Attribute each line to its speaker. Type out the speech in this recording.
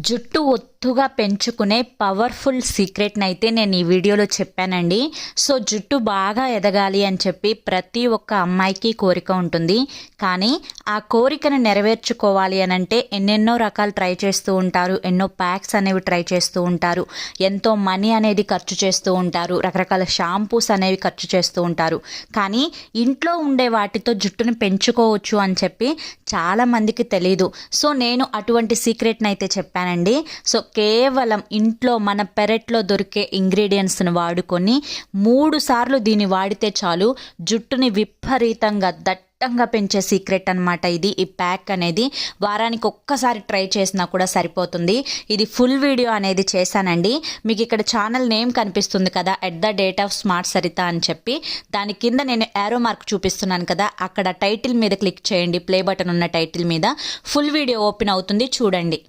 Speaker 1: జుట్టు ఒత్తుగా పెంచుకునే పవర్ఫుల్ సీక్రెట్ని అయితే నేను ఈ వీడియోలో చెప్పానండి. సో జుట్టు బాగా ఎదగాలి అని చెప్పి ప్రతి ఒక్క అమ్మాయికి కోరిక ఉంటుంది. కానీ ఆ కోరికను నెరవేర్చుకోవాలి అని అంటే ఎన్నెన్నో రకాలు ట్రై చేస్తూ ఉంటారు. ఎన్నో ప్యాక్స్ అనేవి ట్రై చేస్తూ ఉంటారు. ఎంతో మనీ అనేది ఖర్చు చేస్తూ ఉంటారు. రకరకాల షాంపూస్ అనేవి ఖర్చు చేస్తూ ఉంటారు. కానీ ఇంట్లో ఉండే వాటితో జుట్టును పెంచుకోవచ్చు అని చెప్పి చాలామందికి తెలీదు. సో నేను అటువంటి సీక్రెట్ని అయితే చెప్పానండి. సో కేవలం ఇంట్లో మన పెరట్లో దొరికే ఇంగ్రీడియంట్స్ని వాడుకొని 3 సార్లు దీన్ని వాడితే చాలు జుట్టుని విపరీతంగా దట్టంగా పెంచే సీక్రెట్ అనమాట ఇది. ఈ ప్యాక్ అనేది వారానికి ఒక్కసారి ట్రై చేసినా కూడా సరిపోతుంది. ఇది ఫుల్ వీడియో అనేది చేశానండి. మీకు ఇక్కడ ఛానల్ నేమ్ కనిపిస్తుంది కదా, @స్మార్ట్ సరిత అని చెప్పి. దాని కింద నేను యారో మార్క్ చూపిస్తున్నాను కదా, అక్కడ టైటిల్ మీద క్లిక్ చేయండి. ప్లే బటన్ ఉన్న టైటిల్ మీద ఫుల్ వీడియో ఓపెన్ అవుతుంది, చూడండి.